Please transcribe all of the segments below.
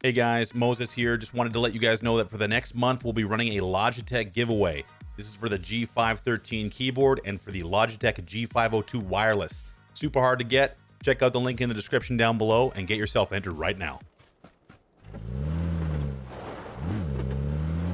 Hey guys, Moses here. Just wanted to let you guys know that for the next month, we'll be running a Logitech giveaway. This is for the G513 keyboard and for the Logitech G502 wireless. Super hard to get. Check out the link in the description down below and get yourself entered right now.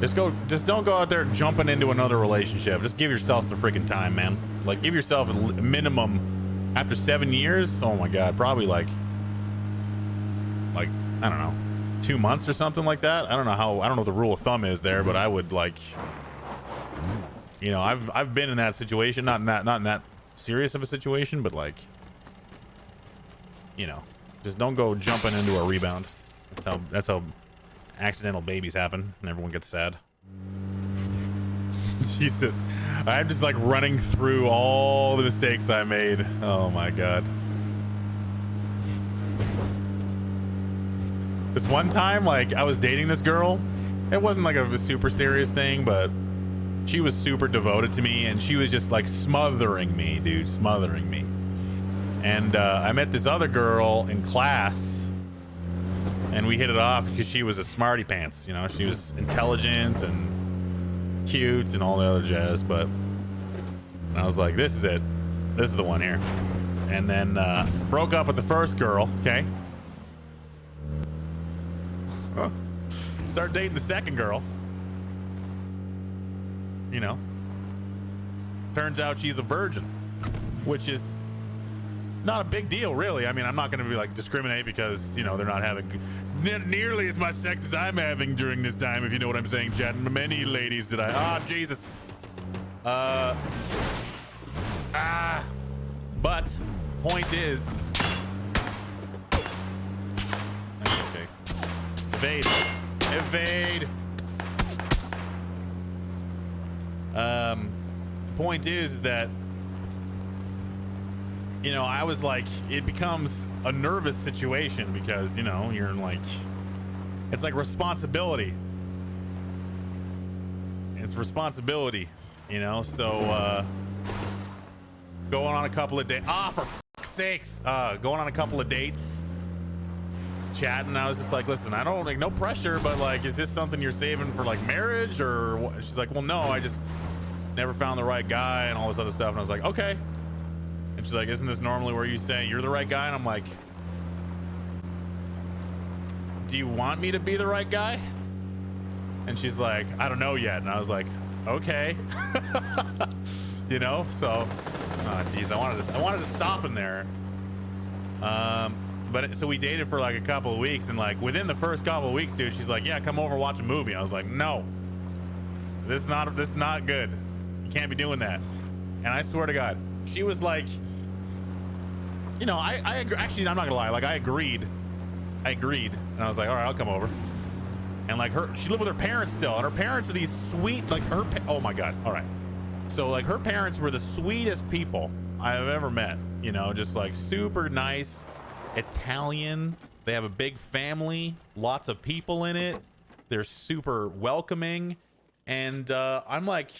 Just don't go out there jumping into another relationship. Just give yourself the freaking time, man. Like, give yourself a minimum after 7 years. Oh my God, probably like, I don't know, 2 months or something like that. I don't know what the rule of thumb is there, but I would, like, you know, I've been in that situation, not in that serious of a situation, but like, you know, just don't go jumping into a rebound. That's how accidental babies happen and everyone gets sad. Jesus, I'm just like running through all the mistakes I made. Oh my God. This one time, like, I was dating this girl. It wasn't like a super serious thing, but she was super devoted to me, and she was just like smothering me, dude, smothering me. And I met this other girl in class, and we hit it off because she was a smarty pants. You know, she was intelligent and cute and all the other jazz. But I was like, this is it. This is the one here. And then broke up with the first girl. Okay. Start dating the second girl. You know, turns out she's a virgin, which is not a big deal, really. I mean, I'm not going to be like discriminate because, you know, they're not having nearly as much sex as I'm having during this time, if you know what I'm saying, chat. Many ladies that Jesus. But point is, okay. Evade. Point is that, you know, I was like, it becomes a nervous situation because, you know, you're like, it's like responsibility. It's responsibility, you know, so, going on a couple of dates. For fuck's sakes. Going on a couple of dates, chatting. I was just like, listen, I don't, like, no pressure, but like, is this something you're saving for like marriage or what? She's like, well, no, I just never found the right guy and all this other stuff. And I was like, okay. And she's like, isn't this normally where you say you're the right guy? And I'm like, do you want me to be the right guy? And she's like, I don't know yet. And I was like, okay. You know, so, geez, I wanted to stop in there. But so we dated for like a couple of weeks, and like within the first couple of weeks, dude, she's like, yeah, come over, watch a movie. And I was like, no, this is not good. You can't be doing that. And I swear to God, she was like, you know, I agree. Actually, I'm not gonna lie. Like, I agreed. And I was like, all right, I'll come over. And like she lived with her parents still. And her parents are these sweet, like oh my God. All right. So like her parents were the sweetest people I've ever met, you know, just like super nice, Italian. They have a big family, lots of people in it. They're super welcoming. And I'm like,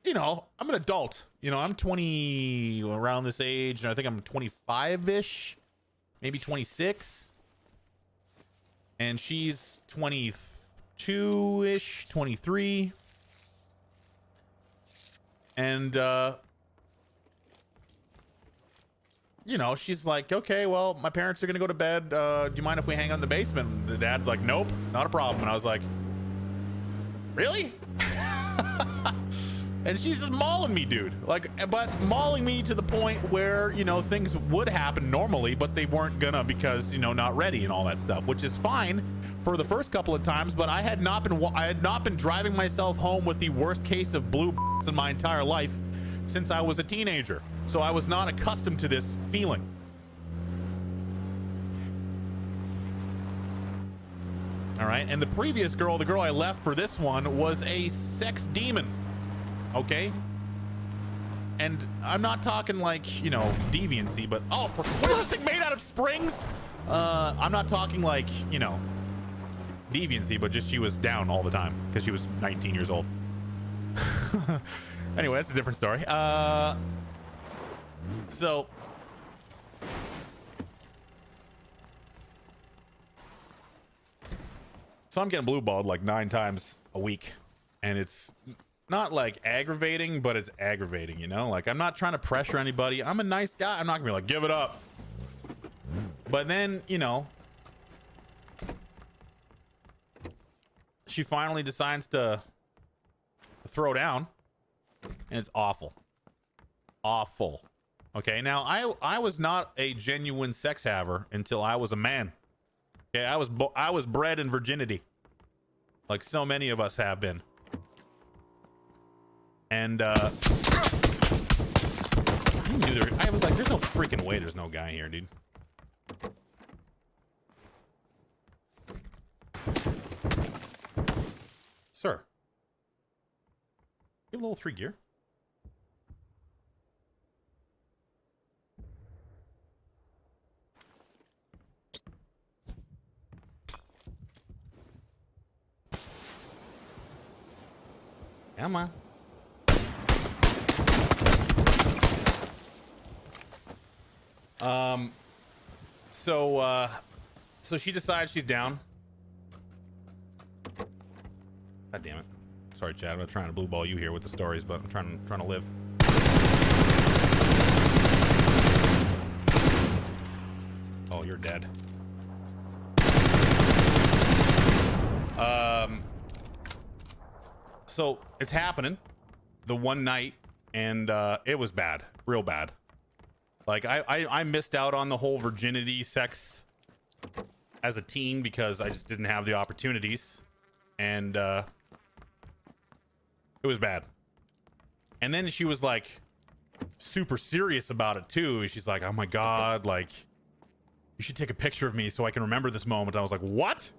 you know, I'm an adult. You know, I'm 20, around this age, and I think I'm 25-ish, maybe 26. And she's 22-ish, 23. And, you know, she's like, okay, well, my parents are going to go to bed. Do you mind if we hang out in the basement? And the dad's like, nope, not a problem. And I was like, really? And she's just mauling me, dude. Like, but mauling me to the point where, you know, things would happen normally, but they weren't gonna because, you know, not ready and all that stuff, which is fine for the first couple of times. But I had not been driving myself home with the worst case of blue in my entire life since I was a teenager. So I was not accustomed to this feeling. All right. And the previous girl, the girl I left for this one, was a sex demon. Okay. And I'm not talking like, you know, deviancy, but what is this thing made out of springs? I'm not talking like, you know, deviancy, but just she was down all the time because she was 19 years old. Anyway, that's a different story. So So I'm getting blue balled like 9 times a week, and it's not like aggravating, but it's aggravating, you know? Like, I'm not trying to pressure anybody. I'm a nice guy. I'm not gonna be like, give it up. But then, you know, she finally decides to throw down, and it's awful. Awful. Okay, now I was not a genuine sex haver until I was a man. Okay, I was bred in virginity, like so many of us have been. And I was like, there's no freaking way there's no guy here, dude. Sir, you have level 3 gear? Come on. So she decides she's down. God damn it. Sorry, Chad. I'm not trying to blue ball you here with the stories, but I'm trying to live. Oh, you're dead. So it's happening the one night, and it was bad, real bad. Like I missed out on the whole virginity sex as a teen because I just didn't have the opportunities, and it was bad. And then she was like super serious about it too. She's like, oh my God, like you should take a picture of me so I can remember this moment. I was like, what?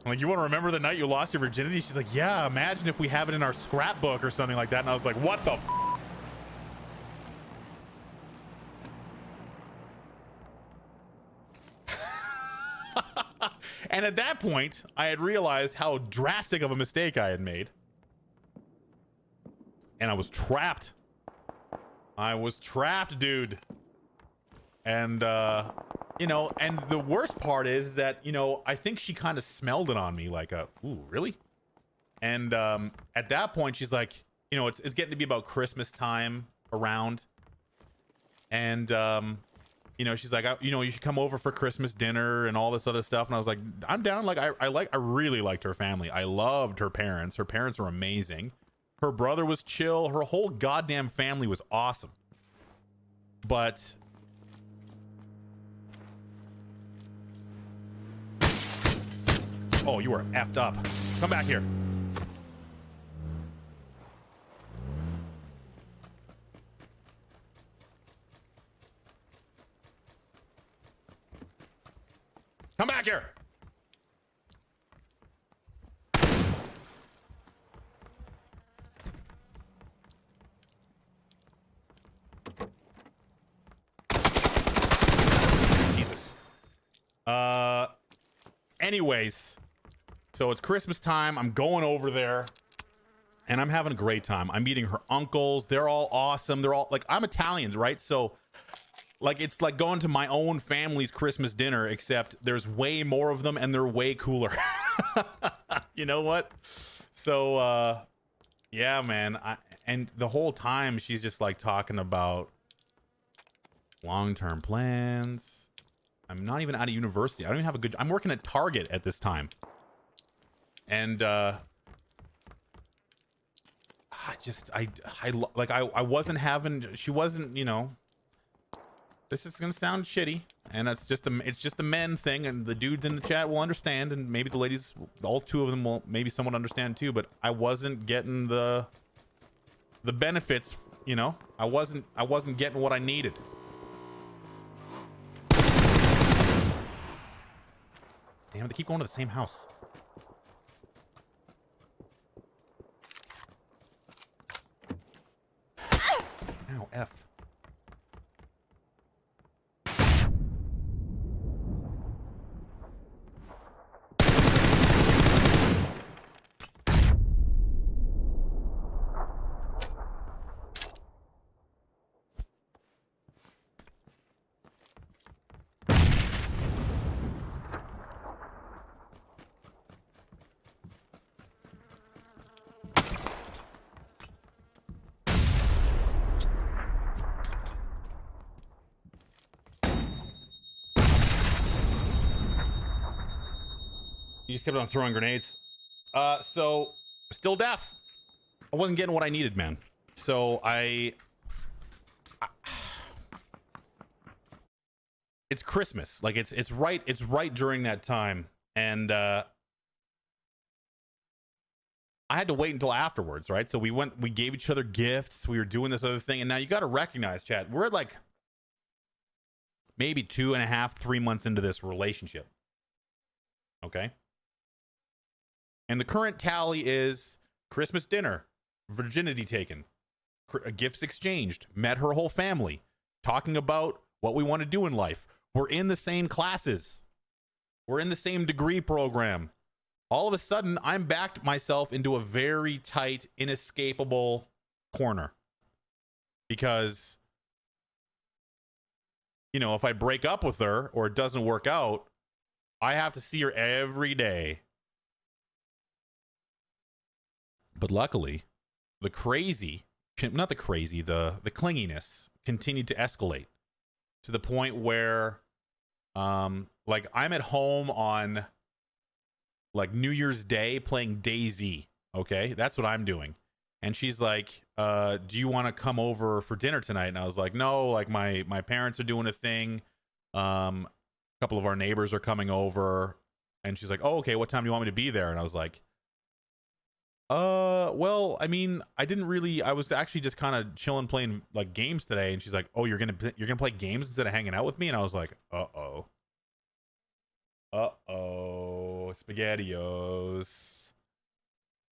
I'm like, you want to remember the night you lost your virginity? She's like, yeah, imagine if we have it in our scrapbook or something like that. And I was like, what the f? And at that point, I had realized how drastic of a mistake I had made. And I was trapped. I was trapped, dude. And, you know, and the worst part is that, you know, I think she kind of smelled it on me like, ooh, really? And at that point, she's like, you know, it's getting to be about Christmas time around. And, you know, she's like, you know, you should come over for Christmas dinner and all this other stuff. And I was like, I'm down. Like, I really liked her family. I loved her parents. Her parents were amazing. Her brother was chill. Her whole goddamn family was awesome. But oh, you are effed up. Come back here. Come back here. Jesus. Anyways, so it's Christmas time. I'm going over there and I'm having a great time. I'm meeting her uncles. They're all awesome. They're all like, I'm Italian, right? So like, it's like going to my own family's Christmas dinner, except there's way more of them and they're way cooler. You know what? So, yeah, man. And the whole time she's just like talking about long-term plans. I'm not even out of university. I don't even have a good, I'm working at Target at this time. And, I wasn't having, she wasn't, you know, this is gonna sound shitty, and it's just the men thing, and the dudes in the chat will understand, and maybe the ladies, all two of them will maybe somewhat understand too. But I wasn't getting the benefits, you know. I wasn't getting what I needed. Damn it! They keep going to the same house. Ow, F. You just kept on throwing grenades. So still deaf. I wasn't getting what I needed, man. So it's Christmas. Like it's right during that time. And I had to wait until afterwards, right? So we gave each other gifts. We were doing this other thing. And now you got to recognize, chat, we're like maybe 2.5, 3 months into this relationship. Okay. And the current tally is Christmas dinner, virginity taken, gifts exchanged, met her whole family, talking about what we want to do in life. We're in the same classes. We're in the same degree program. All of a sudden, I'm backed myself into a very tight, inescapable corner. Because, you know, if I break up with her or it doesn't work out, I have to see her every day. But luckily, the clinginess continued to escalate to the point where, like, I'm at home on, like, New Year's Day playing DayZ. Okay, that's what I'm doing. And she's like, do you want to come over for dinner tonight? And I was like, no, like, my parents are doing a thing. A couple of our neighbors are coming over. And she's like, oh, okay, what time do you want me to be there? And I was like, well, I mean, I was actually just kind of chilling, playing like games today. And she's like, oh, you're gonna play games instead of hanging out with me? And I was like, spaghettios.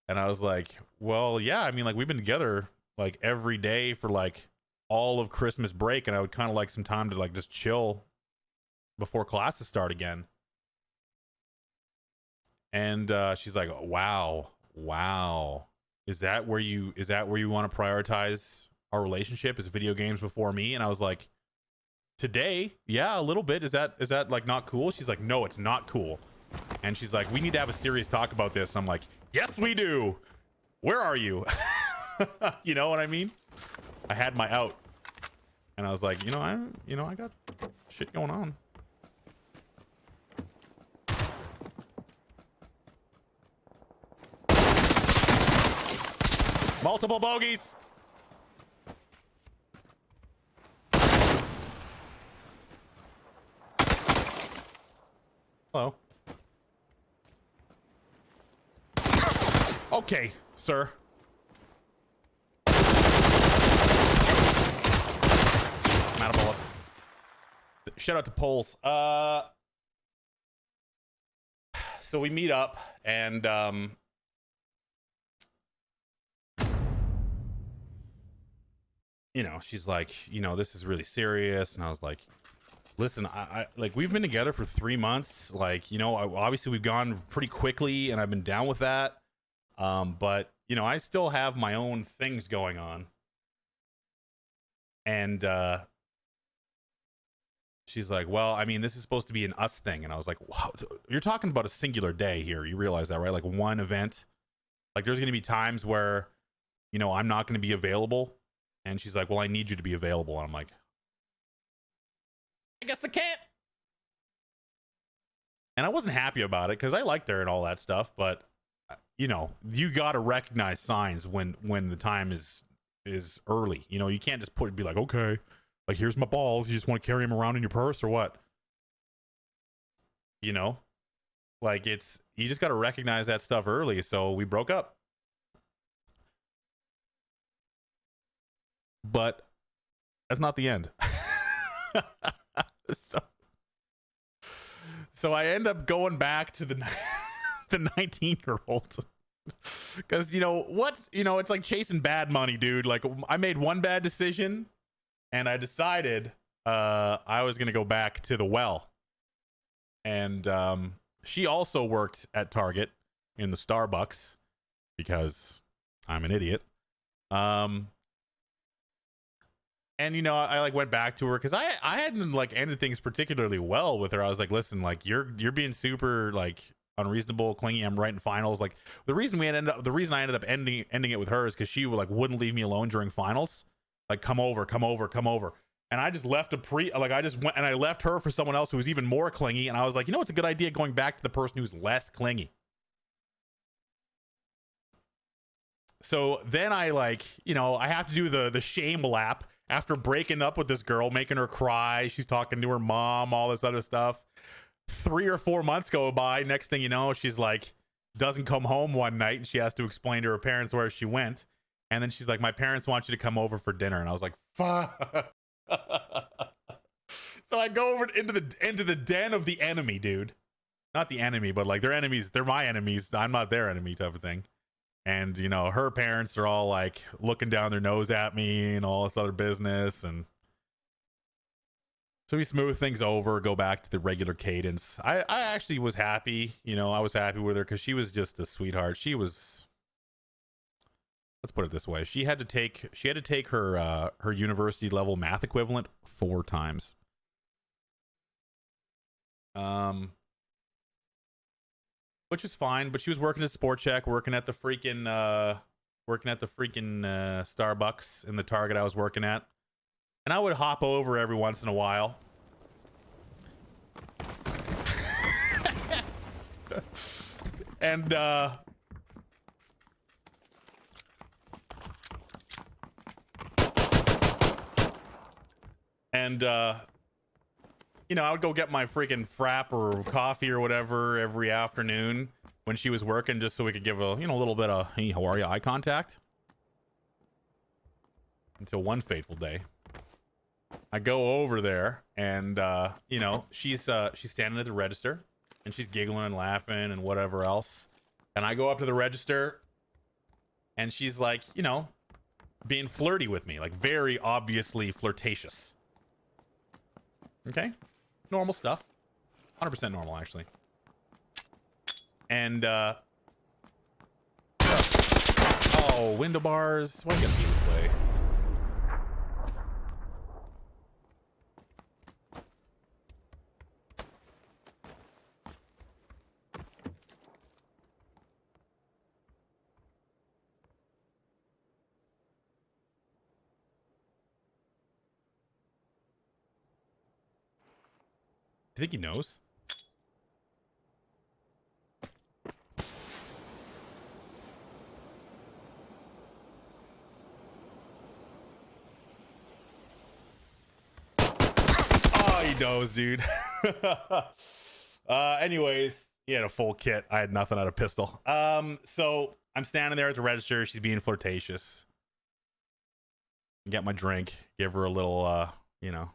And I was like, well, yeah, I mean, like, we've been together like every day for like all of Christmas break, and I would kind of like some time to like just chill before classes start again. And she's like, wow, is that where you want to prioritize our relationship, is video games before me? And I was like, today, yeah, a little bit. Is that like not cool? She's like, no, it's not cool. And she's like, we need to have a serious talk about this. And I'm like, yes, we do. Where are you? You know what I mean? I had my out, and I was like, I got shit going on. Multiple bogeys. Hello. Okay, sir. I'm out of bullets. Shout out to Poles. So we meet up, and she's like, this is really serious. And I was like, listen, I like, we've been together for 3 months. Like, obviously we've gone pretty quickly, and I've been down with that. But I still have my own things going on. And she's like, well, I mean, this is supposed to be an us thing. And I was like, wow, you're talking about a singular day here. You realize that, right? Like, one event. Like, there's going to be times where, I'm not going to be available. And she's like, well, I need you to be available. And I'm like, I guess I can't. And I wasn't happy about it because I liked her and all that stuff. But, you got to recognize signs when the time is early. You can't just be like, okay, like, here's my balls. You just want to carry them around in your purse or what? Like, you just got to recognize that stuff early. So we broke up. But that's not the end. So I end up going back to the 19-year-old. Because, it's like chasing bad money, dude. Like, I made one bad decision, and I decided I was going to go back to the well. And she also worked at Target in the Starbucks, because I'm an idiot. And I like went back to her because I hadn't like ended things particularly well with her. I was like, listen, like, you're being super like unreasonable, clingy. I'm writing finals. Like, the reason I ended up ending it with her is because she wouldn't leave me alone during finals. Like, come over. And I just left I just went and I left her for someone else who was even more clingy. And I was like, you know, it's a good idea going back to the person who's less clingy. So then I like, you know, I have to do the shame lap after breaking up with this girl, making her cry. She's talking to her mom, all this other stuff. 3 or 4 months go by. Next thing you know, she's like, doesn't come home one night and she has to explain to her parents where she went. And then she's like, my parents want you to come over for dinner. And I was like, fuck. So I go over into the den of the enemy, dude. Not the enemy, but like they're enemies. They're my enemies. I'm not their enemy type of thing. And, you know, her parents are all like looking down their nose at me and all this other business. And so we smooth things over, go back to the regular cadence. I actually was happy. You know, I was happy with her because she was just a sweetheart. She was, let's put it this way. She had to take her her university level math equivalent 4 times. Which is fine, but she was working at Sport Check, working at the freaking Starbucks in the Target I was working at. And I would hop over every once in a while. And you know, I would go get my freaking frap or coffee or whatever every afternoon when she was working, just so we could give a, you know, a little bit of, hey, how are you, eye contact. Until one fateful day, I go over there and, you know, she's standing at the register and she's giggling and laughing and whatever else. And I go up to the register and she's like, you know, being flirty with me, like very obviously flirtatious. Okay. Normal stuff. 100% normal, actually. And, oh, window bars. Why do you gotta be this way? Do you think he knows? Oh, he knows, dude. Anyways, he had a full kit. I had nothing out of pistol. So I'm standing there at the register. She's being flirtatious. Get my drink. Give her a little, you know,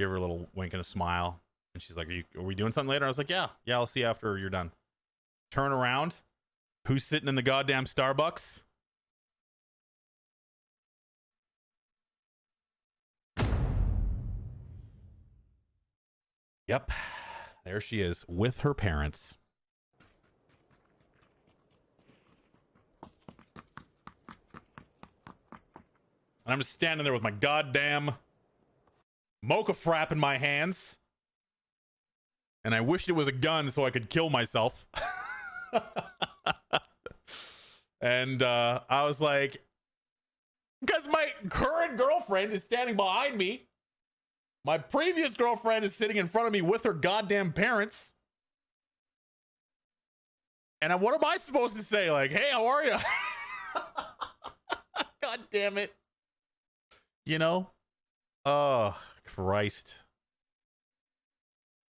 give her a little wink and a smile. And she's like, are we doing something later? I was like, yeah, I'll see you after you're done. Turn around. Who's sitting in the goddamn Starbucks? Yep. There she is with her parents. And I'm just standing there with my goddamn mocha frap in my hands. And I wished it was a gun so I could kill myself. And I was like, because my current girlfriend is standing behind me. My previous girlfriend is sitting in front of me with her goddamn parents. And what am I supposed to say? Like, hey, how are you? God damn it. You know? Oh, Christ.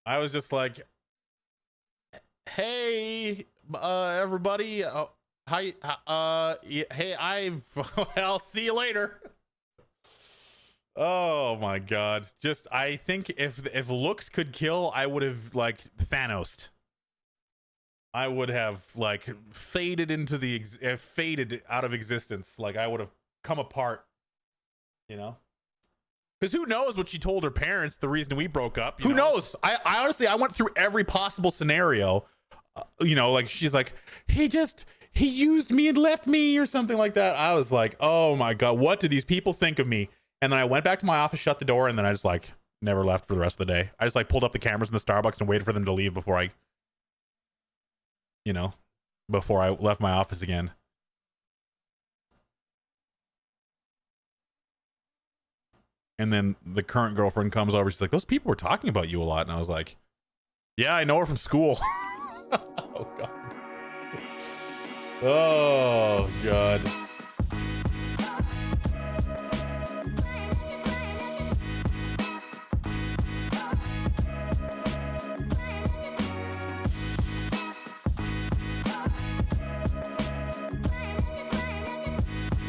I was just like, hey, everybody. Hi. Hey, I'll see you later. Oh my God. Just, I think if looks could kill, I would have like Thanos. I would have like faded into faded out of existence. Like I would have come apart, you know? Because who knows what she told her parents, the reason we broke up. Who knows? I honestly, I went through every possible scenario. You know, like she's like, he used me and left me or something like that. I was like, oh my God, what do these people think of me? And then I went back to my office, shut the door, and then I just like never left for the rest of the day. I just like pulled up the cameras in the Starbucks and waited for them to leave before I left my office again. And then the current girlfriend comes over. She's like, those people were talking about you a lot. And I was like, yeah, I know her from school. Oh, God. Oh, God.